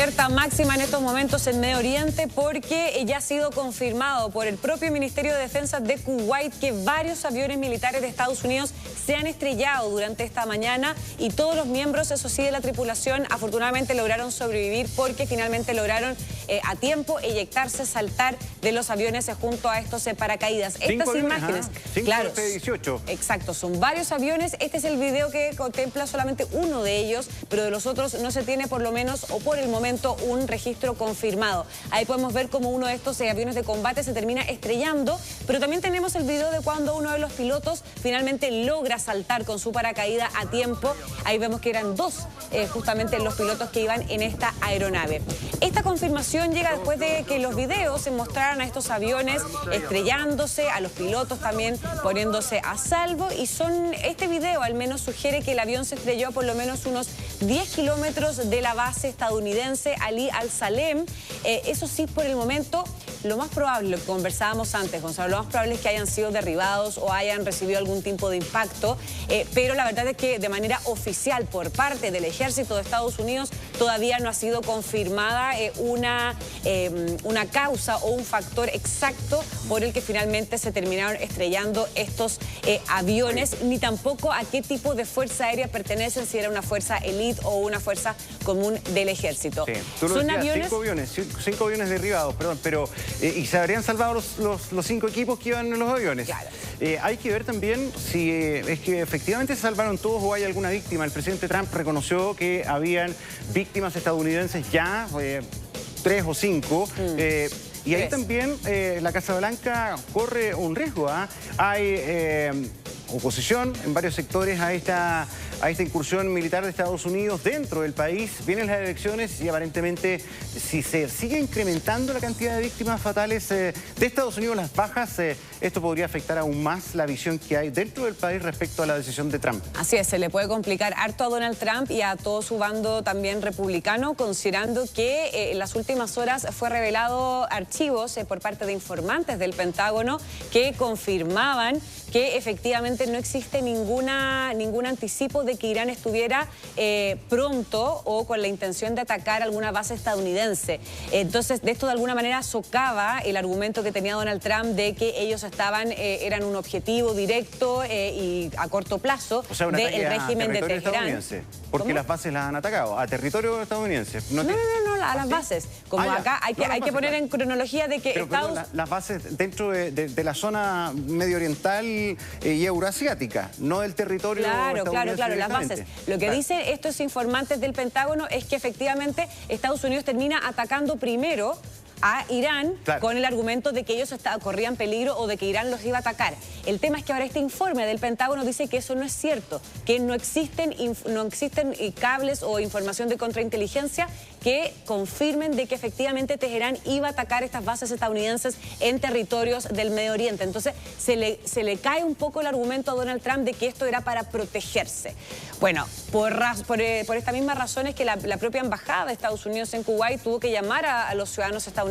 Alerta máxima en estos momentos en Medio Oriente porque ya ha sido confirmado por el propio Ministerio de Defensa de Kuwait que varios aviones militares de Estados Unidos se han estrellado durante esta mañana y todos los miembros, eso sí, de la tripulación afortunadamente lograron sobrevivir porque finalmente lograron a tiempo eyectarse, saltar de los aviones junto a estos paracaídas. Estas imágenes, claro, F-18. Exacto, son varios aviones. Este es el video que contempla solamente uno de ellos, pero de los otros no se tiene por lo menos o por el momento un registro confirmado. Ahí podemos ver cómo uno de estos aviones de combate se termina estrellando, pero también tenemos el video de cuando uno de los pilotos finalmente logra saltar con su paracaídas a tiempo. Ahí vemos que eran dos justamente los pilotos que iban en esta aeronave. Esta confirmación llega después de que los videos se mostraran a estos aviones estrellándose, a los pilotos también poniéndose a salvo, y este video al menos sugiere que el avión se estrelló a por lo menos unos 10 kilómetros de la base estadounidense Ali Al-Salem. Eso sí, por el momento, lo más probable, lo que conversábamos antes, Gonzalo, lo más probable es que hayan sido derribados o hayan recibido algún tipo de impacto, pero la verdad es que de manera oficial por parte del Ejército de Estados Unidos todavía no ha sido confirmada una causa o un factor exacto por el que finalmente se terminaron estrellando estos aviones, ni tampoco a qué tipo de fuerza aérea pertenecen, si era una fuerza elite o una fuerza común del Ejército. Sí. Tú lo Son decías, aviones... cinco aviones derribados, perdón, pero y se habrían salvado los 5 equipos que iban en los aviones. Claro. Hay que ver también si es que efectivamente se salvaron todos o hay alguna víctima. El presidente Trump reconoció que habían víctimas estadounidenses ya, 3 o 5. Y ahí también la Casa Blanca corre un riesgo. Hay oposición en varios sectores a esta incursión militar de Estados Unidos dentro del país. Vienen las elecciones y aparentemente si se sigue incrementando la cantidad de víctimas fatales de Estados Unidos, las bajas, esto podría afectar aún más la visión que hay dentro del país respecto a la decisión de Trump. Así es, se le puede complicar harto a Donald Trump y a todo su bando también republicano, considerando que en las últimas horas fue revelado archivos por parte de informantes del Pentágono que confirmaban que efectivamente no existe ningún anticipo de que Irán estuviera pronto o con la intención de atacar alguna base estadounidense. Entonces, de esto de alguna manera socava el argumento que tenía Donald Trump de que ellos eran un objetivo directo y a corto plazo del régimen de Teherán. Porque ¿Cómo? las bases las han atacado, a territorio estadounidense. No, a las bases. Como acá hay que poner en cronología de que las bases dentro de la zona medio oriental y euroasiática, no del territorio estadounidense. Claro, las bases. Lo que dicen estos informantes del Pentágono es que efectivamente Estados Unidos termina atacando primero a Irán con el argumento de que ellos corrían peligro o de que Irán los iba a atacar. El tema es que ahora este informe del Pentágono dice que eso no es cierto, que no existen cables o información de contrainteligencia que confirmen de que efectivamente Teherán iba a atacar estas bases estadounidenses en territorios del Medio Oriente. Entonces se le cae un poco el argumento a Donald Trump de que esto era para protegerse. Bueno, por esta misma razón es que la propia embajada de Estados Unidos en Kuwait tuvo que llamar a los ciudadanos estadounidenses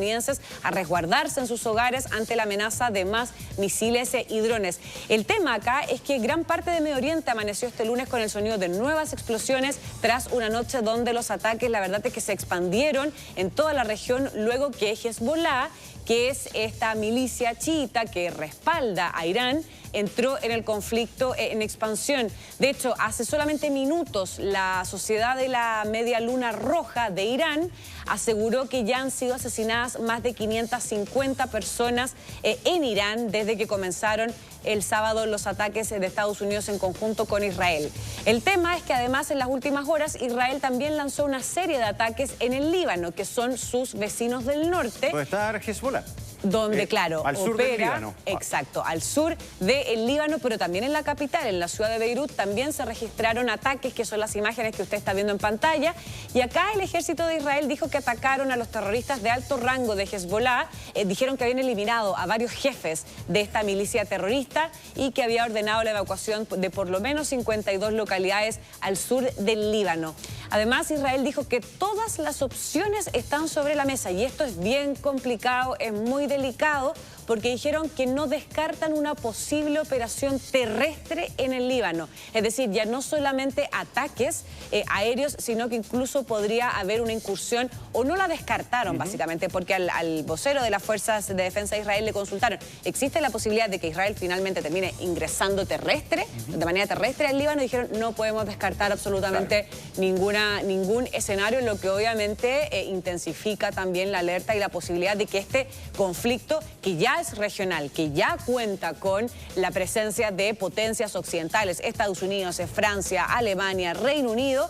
a resguardarse en sus hogares ante la amenaza de más misiles y drones. El tema acá es que gran parte de Medio Oriente amaneció este lunes con el sonido de nuevas explosiones tras una noche donde los ataques, la verdad es que se expandieron en toda la región luego que Hezbollah, que es esta milicia chiita que respalda a Irán, entró en el conflicto en expansión. De hecho, hace solamente minutos la Sociedad de la Media Luna Roja de Irán aseguró que ya han sido asesinadas más de 550 personas en Irán desde que comenzaron el sábado los ataques de Estados Unidos en conjunto con Israel. El tema es que además en las últimas horas Israel también lanzó una serie de ataques en el Líbano, que son sus vecinos del norte. ¿Dónde está Hezbollah? Donde, claro, al sur del Líbano. Exacto, al sur del Líbano, pero también en la capital, en la ciudad de Beirut, también se registraron ataques, que son las imágenes que usted está viendo en pantalla. Y acá el ejército de Israel dijo que atacaron a los terroristas de alto rango de Hezbollah, dijeron que habían eliminado a varios jefes de esta milicia terrorista y que había ordenado la evacuación de por lo menos 52 localidades al sur del Líbano. Además, Israel dijo que todas las opciones están sobre la mesa y esto es bien complicado, es muy muy delicado porque dijeron que no descartan una posible operación terrestre en el Líbano. Es decir, ya no solamente ataques aéreos, sino que incluso podría haber una incursión, o no la descartaron básicamente, porque al vocero de las Fuerzas de Defensa de Israel le consultaron. ¿Existe la posibilidad de que Israel finalmente termine ingresando de manera terrestre al Líbano? Y dijeron, no podemos descartar absolutamente ningún escenario, lo que obviamente intensifica también la alerta y la posibilidad de que este conflicto, que ya es regional, que ya cuenta con la presencia de potencias occidentales, Estados Unidos, Francia, Alemania, Reino Unido,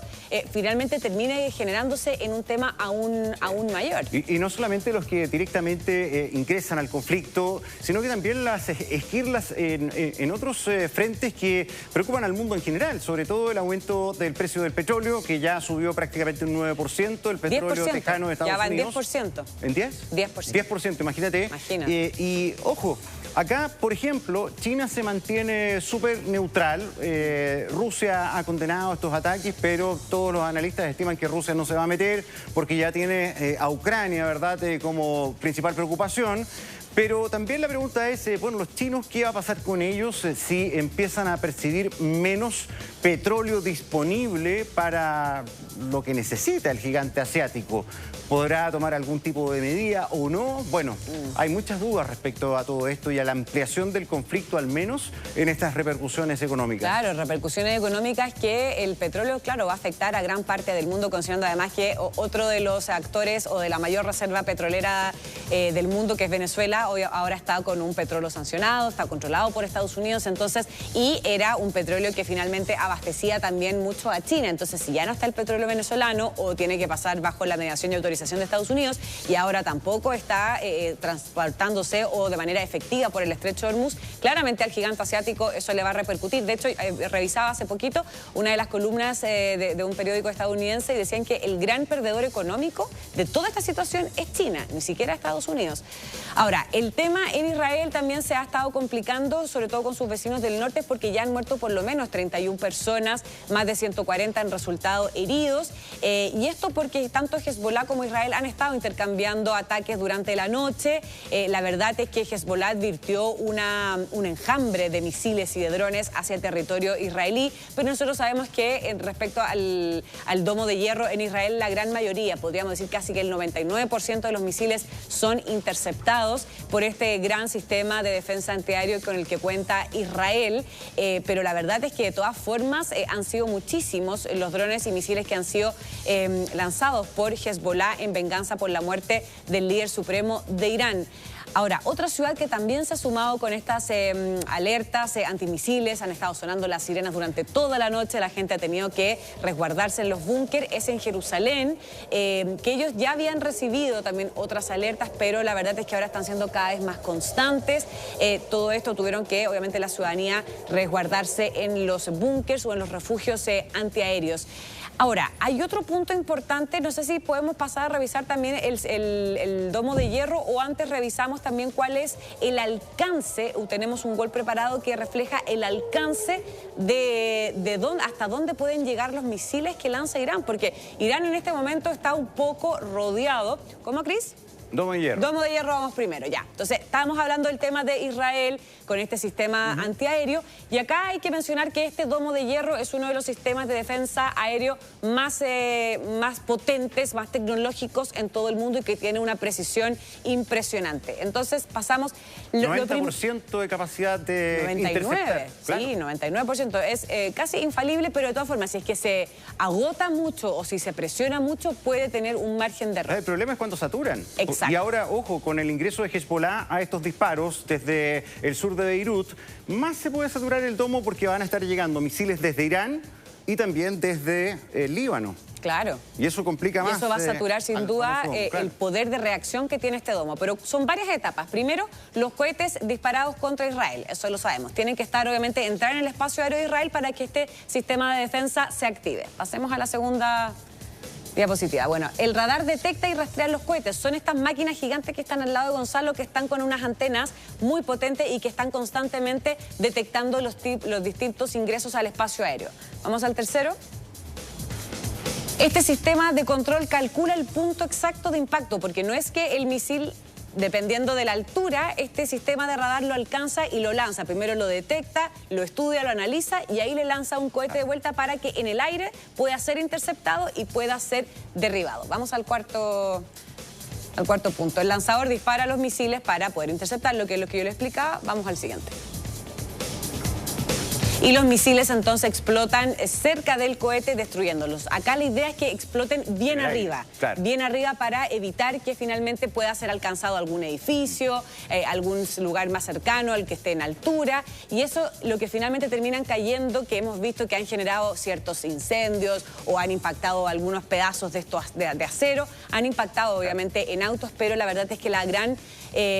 finalmente termine generándose en un tema aún mayor. Y no solamente los que directamente ingresan al conflicto, sino que también las esquirlas en otros frentes que preocupan al mundo en general, sobre todo el aumento del precio del petróleo, que ya subió prácticamente un 9%, el petróleo 10%, tejano de Estados Unidos. Ya va en 10%. ¿En 10? 10%. 10%, imagínate. Y ojo, acá, por ejemplo, China se mantiene súper neutral. Rusia ha condenado estos ataques, pero todos los analistas estiman que Rusia no se va a meter porque ya tiene a Ucrania, ¿verdad?, como principal preocupación. Pero también la pregunta es, bueno, los chinos, ¿qué va a pasar con ellos si empiezan a percibir menos petróleo disponible para lo que necesita el gigante asiático? ¿Podrá tomar algún tipo de medida o no? Bueno, hay muchas dudas respecto a todo esto y a la ampliación del conflicto, al menos en estas repercusiones económicas. Claro, repercusiones económicas que el petróleo, claro, va a afectar a gran parte del mundo, considerando además que otro de los actores o de la mayor reserva petrolera del mundo, que es Venezuela, hoy ahora está con un petróleo sancionado, está controlado por Estados Unidos, entonces, y era un petróleo que finalmente abastecía también mucho a China. Entonces, si ya no está el petróleo venezolano, o tiene que pasar bajo la mediación y autorización de Estados Unidos, y ahora tampoco está transportándose o de manera efectiva por el estrecho de Hormuz, claramente al gigante asiático eso le va a repercutir. De hecho, revisaba hace poquito una de las columnas de un periódico estadounidense y decían que el gran perdedor económico de toda esta situación es China, ni siquiera Estados Unidos. Ahora, el tema en Israel también se ha estado complicando, sobre todo con sus vecinos del norte, porque ya han muerto por lo menos 31 personas, más de 140 han resultado heridos, y esto porque tanto Hezbollah como Israel han estado intercambiando ataques durante la noche. La verdad es que Hezbollah advirtió un enjambre de misiles y de drones hacia el territorio israelí, pero nosotros sabemos que respecto al domo de hierro en Israel, la gran mayoría, podríamos decir casi que el 99% de los misiles son interceptados por este gran sistema de defensa antiaéreo con el que cuenta Israel, pero la verdad es que de todas formas han sido muchísimos los drones y misiles que han sido lanzados por Hezbollah en venganza por la muerte del líder supremo de Irán. Ahora, otra ciudad que también se ha sumado con estas alertas antimisiles, han estado sonando las sirenas durante toda la noche, la gente ha tenido que resguardarse en los búnker, es en Jerusalén, que ellos ya habían recibido también otras alertas, pero la verdad es que ahora están siendo cada vez más constantes. Todo esto tuvieron que, obviamente, la ciudadanía resguardarse en los búnkers o en los refugios antiaéreos. Ahora, hay otro punto importante, no sé si podemos pasar a revisar también el domo de hierro, o antes revisamos también cuál es el alcance, tenemos un gol preparado que refleja el alcance de hasta dónde pueden llegar los misiles que lanza Irán, porque Irán en este momento está un poco rodeado. ¿Cómo, Cris? Domo de hierro. Domo de hierro vamos primero, ya. Entonces, estábamos hablando del tema de Israel con este sistema antiaéreo, y acá hay que mencionar que este domo de hierro es uno de los sistemas de defensa aéreo más potentes, más tecnológicos en todo el mundo y que tiene una precisión impresionante. Entonces, pasamos... 90% de capacidad de 99, claro. Sí, 99%. Es casi infalible, pero de todas formas, si es que se agota mucho o si se presiona mucho, puede tener un margen de error. El problema es cuando saturan. Exacto. Y ahora, ojo, con el ingreso de Hezbollah a estos disparos desde el sur de Beirut, más se puede saturar el domo porque van a estar llegando misiles desde Irán y también desde el Líbano. Claro. Y eso complica más. Y eso va a saturar sin duda claro, el poder de reacción que tiene este domo. Pero son varias etapas. Primero, los cohetes disparados contra Israel. Eso lo sabemos. Tienen que estar, obviamente, entrar en el espacio aéreo de Israel para que este sistema de defensa se active. Pasemos a la segunda diapositiva. Bueno, el radar detecta y rastrea los cohetes. Son estas máquinas gigantes que están al lado de Gonzalo, que están con unas antenas muy potentes y que están constantemente detectando los distintos ingresos al espacio aéreo. Vamos al tercero. Este sistema de control calcula el punto exacto de impacto, porque no es que el misil dependiendo de la altura, este sistema de radar lo alcanza y lo lanza. Primero lo detecta, lo estudia, lo analiza y ahí le lanza un cohete de vuelta para que en el aire pueda ser interceptado y pueda ser derribado. Vamos al cuarto punto. El lanzador dispara los misiles para poder interceptarlo, que es lo que yo le explicaba. Vamos al siguiente. Y los misiles entonces explotan cerca del cohete destruyéndolos. Acá la idea es que exploten bien arriba, claro. Bien arriba para evitar que finalmente pueda ser alcanzado algún edificio, algún lugar más cercano al que esté en altura. Y eso lo que finalmente terminan cayendo, que hemos visto que han generado ciertos incendios o han impactado algunos pedazos de acero, han impactado obviamente en autos, pero la verdad es que la gran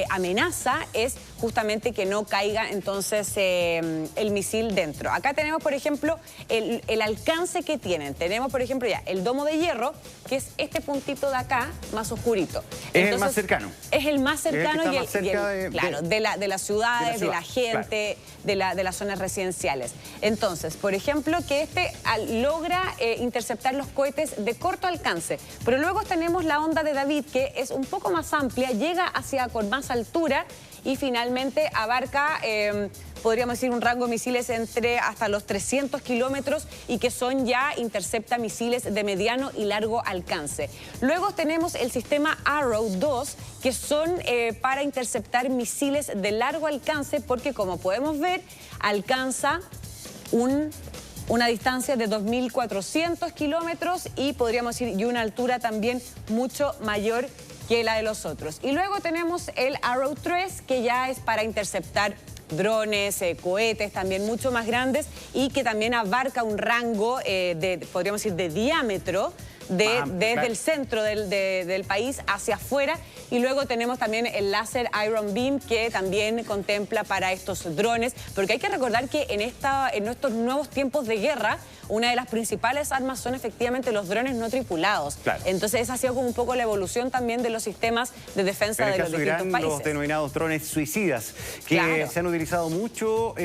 amenaza es justamente que no caiga entonces el misil dentro. Acá tenemos, por ejemplo, el alcance que tienen. Tenemos, por ejemplo, ya el domo de hierro, que es este puntito de acá, más oscurito. Es el más cercano. Es el más cercano de las ciudades, de la gente, claro, de las zonas residenciales. Entonces, por ejemplo, que este logra interceptar los cohetes de corto alcance. Pero luego tenemos la onda de David, que es un poco más amplia, llega con más altura y finalmente abarca, podríamos decir, un rango de misiles entre hasta los 300 kilómetros y que intercepta misiles de mediano y largo alcance. Luego tenemos el sistema Arrow 2, que son para interceptar misiles de largo alcance porque, como podemos ver, alcanza una distancia de 2.400 kilómetros y podríamos decir, y una altura también mucho mayor que la de los otros. Y luego tenemos el Arrow 3, que ya es para interceptar drones, cohetes también mucho más grandes y que también abarca un rango podríamos decir, de diámetro desde el centro del país hacia afuera. Y luego tenemos también el láser Iron Beam, que también contempla para estos drones, porque hay que recordar que en estos nuevos tiempos de guerra, una de las principales armas son efectivamente los drones no tripulados. Claro. Entonces esa ha sido como un poco la evolución también de los sistemas de defensa de los distintos países. Los denominados drones suicidas, que se han utilizado mucho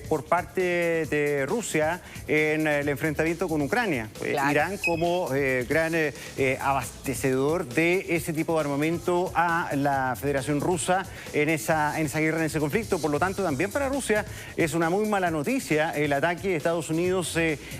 por parte de Rusia en el enfrentamiento con Ucrania. Irán como gran abastecedor de ese tipo de armamento a la Federación Rusa en esa guerra, en ese conflicto. Por lo tanto, también para Rusia es una muy mala noticia el ataque de Estados Unidos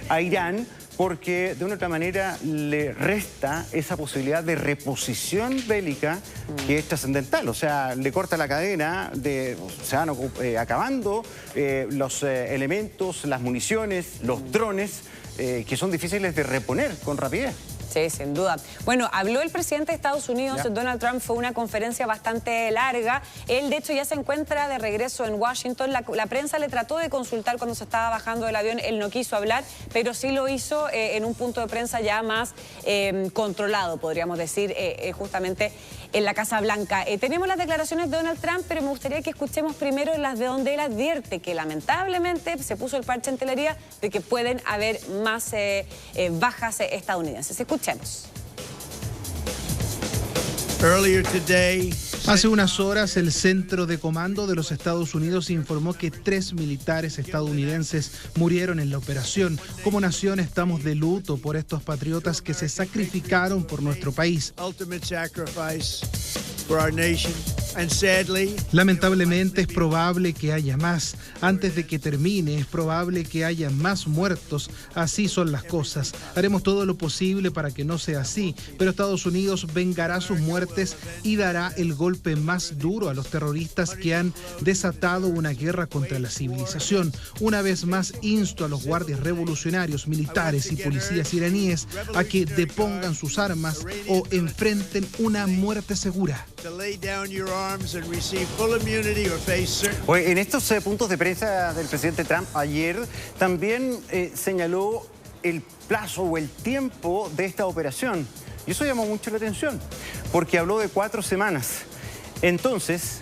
a Irán, porque de una otra manera le resta esa posibilidad de reposición bélica que es trascendental. O sea, le corta la cadena, se van acabando los elementos, las municiones, los drones, que son difíciles de reponer con rapidez. Sí, sin duda. Bueno, habló el presidente de Estados Unidos, Donald Trump, fue una conferencia bastante larga. Él, de hecho, ya se encuentra de regreso en Washington. La prensa le trató de consultar cuando se estaba bajando del avión. Él no quiso hablar, pero sí lo hizo en un punto de prensa ya más controlado, podríamos decir, justamente en la Casa Blanca. Tenemos las declaraciones de Donald Trump, pero me gustaría que escuchemos primero las de donde él advierte que lamentablemente se puso el parche en telería de que pueden haber más bajas estadounidenses. Escuchemos. Hace unas horas, el Centro de Comando de los Estados Unidos informó que 3 militares estadounidenses murieron en la operación. Como nación estamos de luto por estos patriotas que se sacrificaron por nuestro país. Lamentablemente es probable que haya más. Antes de que termine, es probable que haya más muertos. Así son las cosas. Haremos todo lo posible para que no sea así, pero Estados Unidos vengará sus muertes y dará el golpe más duro a los terroristas que han desatado una guerra contra la civilización. Una vez más, insto a los guardias revolucionarios, militares y policías iraníes a que depongan sus armas o enfrenten una muerte segura. En estos puntos de prensa del presidente Trump ayer también señaló el plazo o el tiempo de esta operación. Y eso llamó mucho la atención, porque habló de 4 semanas. Entonces,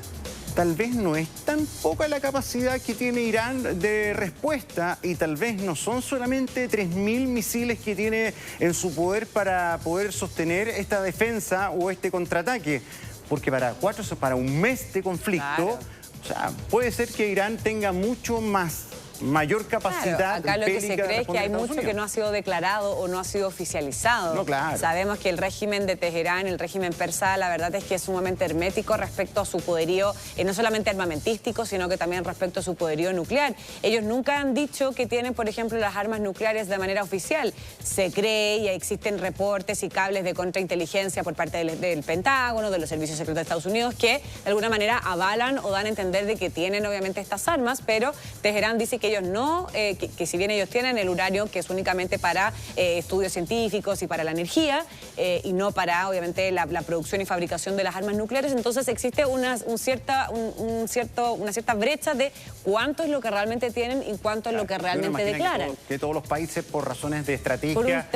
tal vez no es tan poca la capacidad que tiene Irán de respuesta y tal vez no son solamente 3.000 misiles que tiene en su poder para poder sostener esta defensa o este contraataque. Porque para un mes de conflicto, o sea, puede ser que Irán tenga mucho más mayor capacidad. Claro, acá lo que se cree es que hay mucho que no ha sido declarado o no ha sido oficializado. No, claro. Sabemos que el régimen de Teherán, el régimen persa, la verdad es que es sumamente hermético respecto a su poderío, no solamente armamentístico, sino que también respecto a su poderío nuclear. Ellos nunca han dicho que tienen, por ejemplo, las armas nucleares de manera oficial. Se cree y existen reportes y cables de contrainteligencia por parte del Pentágono, de los servicios secretos de Estados Unidos, que de alguna manera avalan o dan a entender de que tienen obviamente estas armas, pero Teherán dice que ellos no, que si bien ellos tienen el uranio, que es únicamente para estudios científicos y para la energía, y no para obviamente la producción y fabricación de las armas nucleares, entonces existe una cierta brecha de cuánto es lo que realmente tienen y cuánto es lo que realmente declaran. Que todos los países, por razones de estrategia,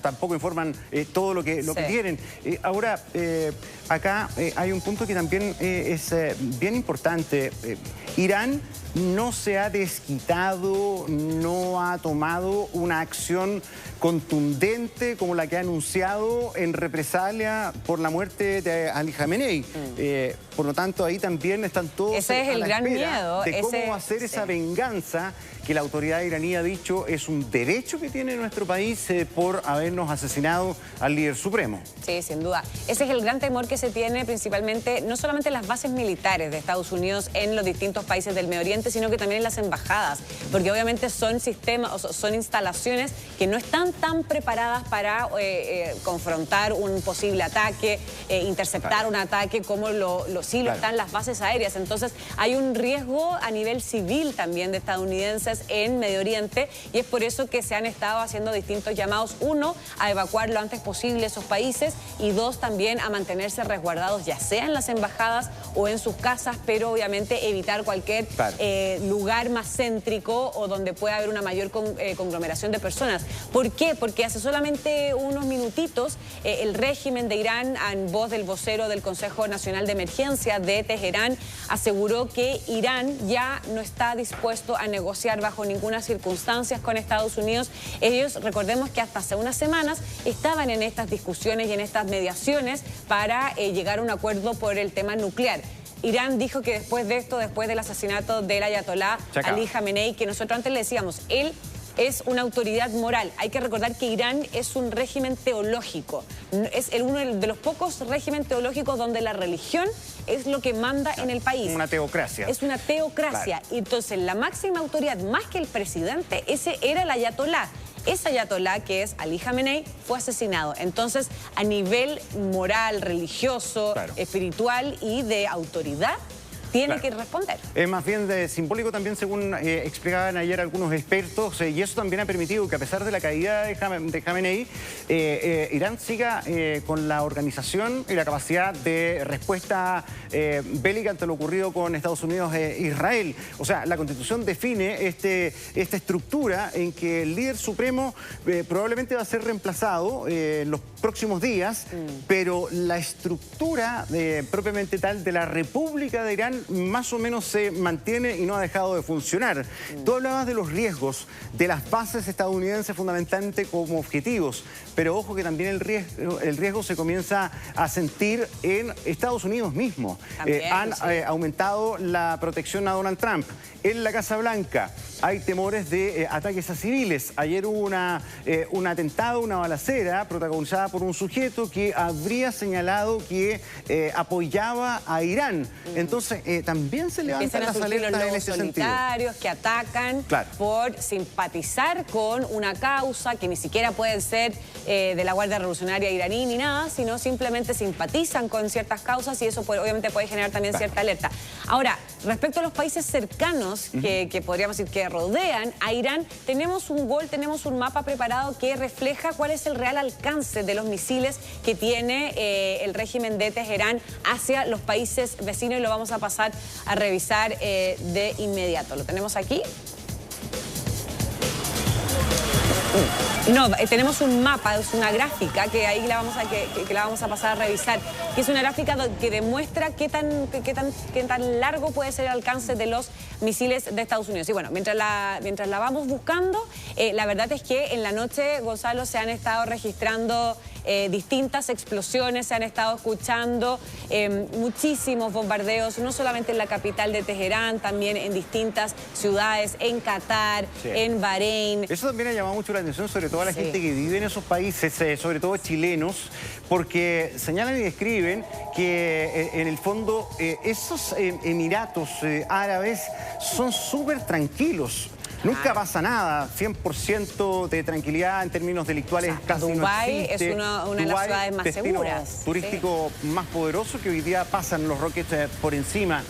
tampoco informan todo lo que tienen. Ahora, acá hay un punto que también es bien importante. Irán no se ha desquitado, no ha tomado una acción contundente como la que ha anunciado en represalia por la muerte de Ali Khamenei. Por lo tanto, ahí también están todos ese es el gran miedo de cómo hacer esa venganza que la autoridad iraní ha dicho es un derecho que tiene nuestro país por habernos asesinado al líder supremo. Sí, sin duda. Ese es el gran temor que se tiene principalmente, no solamente en las bases militares de Estados Unidos en los distintos países del Medio Oriente, sino que también en las embajadas, porque obviamente son sistemas, son instalaciones que no están tan preparadas para confrontar un posible ataque, interceptar un ataque como sí lo están las bases aéreas. Entonces hay un riesgo a nivel civil también de estadounidenses en Medio Oriente y es por eso que se han estado haciendo distintos llamados, uno, a evacuar lo antes posible esos países y dos, también a mantenerse resguardados ya sea en las embajadas o en sus casas, pero obviamente evitar cualquier lugar más céntrico o donde pueda haber una mayor conglomeración de personas. ¿Por qué? Porque hace solamente unos minutitos el régimen de Irán, en voz del vocero del Consejo Nacional de Emergencia de Teherán, aseguró que Irán ya no está dispuesto a negociar bajo ninguna circunstancia con Estados Unidos. Ellos, recordemos que hasta hace unas semanas estaban en estas discusiones y en estas mediaciones para llegar a un acuerdo por el tema nuclear. Irán dijo que después de esto, después del asesinato del ayatolá Ali Khamenei, que nosotros antes le decíamos, él es una autoridad moral. Hay que recordar que Irán es un régimen teológico. Es uno de los pocos regímenes teológicos donde la religión es lo que manda en el país. Una teocracia. Es una teocracia. Claro. Entonces, la máxima autoridad, más que el presidente, ese era el ayatolá. Ese ayatolá, que es Ali Khamenei, fue asesinado. Entonces, a nivel moral, religioso, espiritual y de autoridad, tiene que responder. Es más bien simbólico también, según explicaban ayer algunos expertos, y eso también ha permitido que a pesar de la caída de Khamenei, Irán siga con la organización y la capacidad de respuesta bélica ante lo ocurrido con Estados Unidos e Israel. O sea, la Constitución define esta estructura en que el líder supremo probablemente va a ser reemplazado en los próximos días, pero la estructura propiamente tal de la República de Irán más o menos se mantiene y no ha dejado de funcionar. Tú hablabas de los riesgos, de las bases estadounidenses fundamentalmente como objetivos, pero ojo que también el riesgo se comienza a sentir en Estados Unidos mismo. Han aumentado la protección a Donald Trump. En la Casa Blanca hay temores de ataques a civiles. Ayer hubo un atentado, una balacera protagonizada por un sujeto que habría señalado que apoyaba a Irán. Entonces, también se levantan las alertas en ese sentido. Solitarios que atacan por simpatizar con una causa que ni siquiera pueden ser de la Guardia Revolucionaria iraní ni nada, sino simplemente simpatizan con ciertas causas y eso obviamente puede generar también cierta alerta. Ahora, respecto a los países cercanos que podríamos decir que rodean a Irán, tenemos un mapa preparado que refleja cuál es el real alcance de los misiles que tiene el régimen de Teherán hacia los países vecinos y lo vamos a pasar a revisar de inmediato. ¿Lo tenemos aquí? No, tenemos un mapa, es una gráfica que ahí la vamos a pasar a revisar, que es una gráfica que demuestra qué tan largo puede ser el alcance de los misiles de Estados Unidos. Y bueno, mientras la vamos buscando, la verdad es que en la noche, Gonzalo, se han estado registrando distintas explosiones se han estado escuchando, muchísimos bombardeos, no solamente en la capital de Teherán, también en distintas ciudades, en Qatar, en Bahrein. Eso también ha llamado mucho la atención, sobre todo a la gente que vive en esos países, sobre todo chilenos, porque señalan y describen que en el fondo esos Emiratos Árabes son súper tranquilos. Nunca pasa nada, 100% de tranquilidad en términos delictuales. Casi Dubái no existe. es una de las ciudades más seguras. Turístico más poderoso que hoy día pasan los rockets por encima.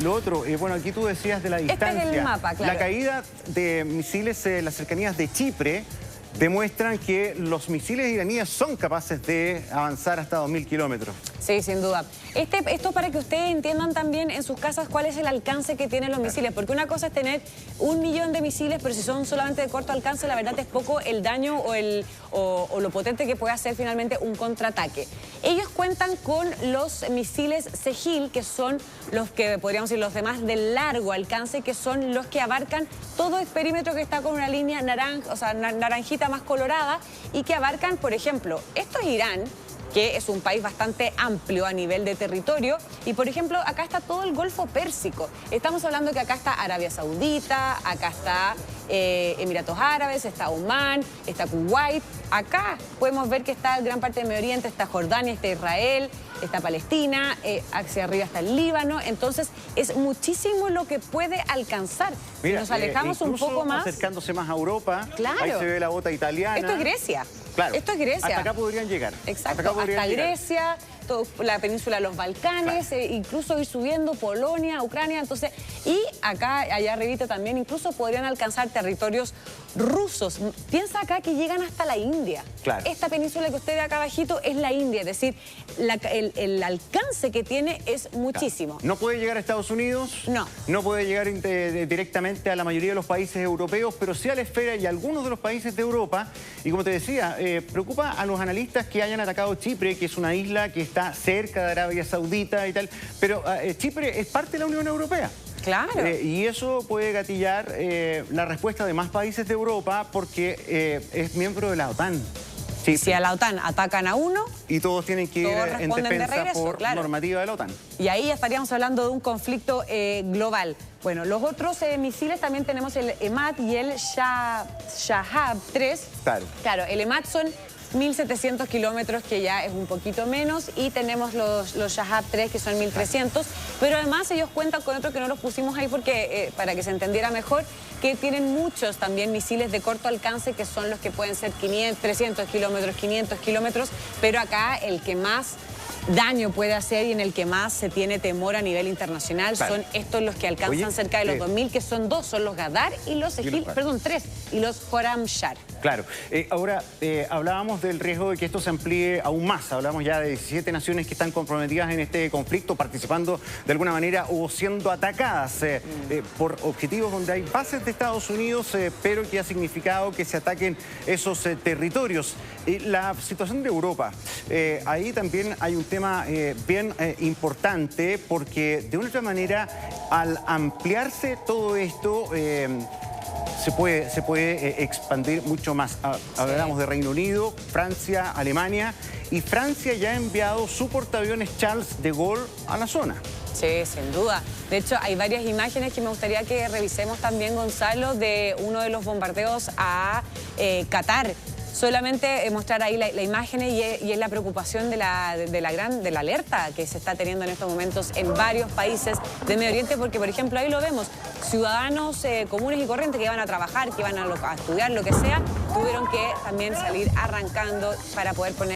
Lo otro, bueno, aquí tú decías de la distancia. Este es el mapa, claro. La caída de misiles en las cercanías de Chipre demuestran que los misiles iraníes son capaces de avanzar hasta 2.000 kilómetros. Sí, sin duda. Esto para que ustedes entiendan también en sus casas cuál es el alcance que tienen los misiles, porque una cosa es tener 1 millón de misiles, pero si son solamente de corto alcance, la verdad es poco el daño o lo potente que puede hacer finalmente un contraataque. Ellos cuentan con los misiles Segil, que son los que podríamos decir los demás de largo alcance, que son los que abarcan todo el perímetro que está con una línea naranja, o sea, naranjita más colorada, y que abarcan, por ejemplo, esto es Irán, que es un país bastante amplio a nivel de territorio. Y, por ejemplo, acá está todo el Golfo Pérsico. Estamos hablando que acá está Arabia Saudita, acá está Emiratos Árabes, está Omán, está Kuwait. Acá podemos ver que está gran parte del Medio Oriente, está Jordania, está Israel, está Palestina, hacia arriba está el Líbano. Entonces, es muchísimo lo que puede alcanzar. Mira, si nos alejamos un poco más, acercándose más a Europa, claro, ahí se ve la bota italiana. Esto es Grecia. Claro. Esto es Grecia. Hasta acá podrían llegar. Exacto, hasta Grecia, la península de los Balcanes, claro, incluso ir subiendo Polonia, Ucrania. Entonces, y acá, allá arribita también, incluso podrían alcanzar territorios rusos. Piensa acá que llegan hasta la India. Claro. Esta península que usted ve acá abajito es la India, es decir, el alcance que tiene es muchísimo. Claro. No puede llegar a Estados Unidos, no puede llegar directamente a la mayoría de los países europeos, pero sí a la esfera y a algunos de los países de Europa. Y como te decía, preocupa a los analistas que hayan atacado Chipre, que es una isla que está cerca de Arabia Saudita y tal, pero Chipre es parte de la Unión Europea. Claro. Y eso puede gatillar la respuesta de más países de Europa porque es miembro de la OTAN. Sí. Si a la OTAN atacan a uno, y todos tienen que ir en defensa por normativa de la OTAN. Y ahí ya estaríamos hablando de un conflicto global. Bueno, los otros misiles también tenemos el EMAD y el Shahab 3. Claro. Claro, el EMAD son 1.700 kilómetros, que ya es un poquito menos, y tenemos los Shahab 3, que son 1.300, pero además ellos cuentan con otro que no los pusimos ahí porque para que se entendiera mejor, que tienen muchos también misiles de corto alcance, que son los que pueden ser 300 kilómetros, 500 kilómetros, pero acá el que más daño puede hacer y en el que más se tiene temor a nivel internacional son estos los que alcanzan cerca de los 2.000, que son dos, son los Gadar y los tres, y los Joramshar. Claro. Ahora, hablábamos del riesgo de que esto se amplíe aún más. Hablamos ya de 17 naciones que están comprometidas en este conflicto, participando de alguna manera o siendo atacadas por objetivos donde hay bases de Estados Unidos, pero que ha significado que se ataquen esos territorios. La situación de Europa, ahí también hay un tema bien importante, porque de una otra manera, al ampliarse todo esto, se puede expandir mucho más. Hablamos de Reino Unido, Francia, Alemania, y Francia ya ha enviado su portaaviones Charles de Gaulle a la zona. Sí, sin duda. De hecho, hay varias imágenes que me gustaría que revisemos también, Gonzalo, de uno de los bombardeos a Qatar. Solamente mostrar ahí la imagen y es la preocupación de la alerta que se está teniendo en estos momentos en varios países de Medio Oriente, porque, por ejemplo, ahí lo vemos, ciudadanos comunes y corrientes que iban a trabajar, que iban a estudiar, lo que sea, tuvieron que también salir arrancando para poder poner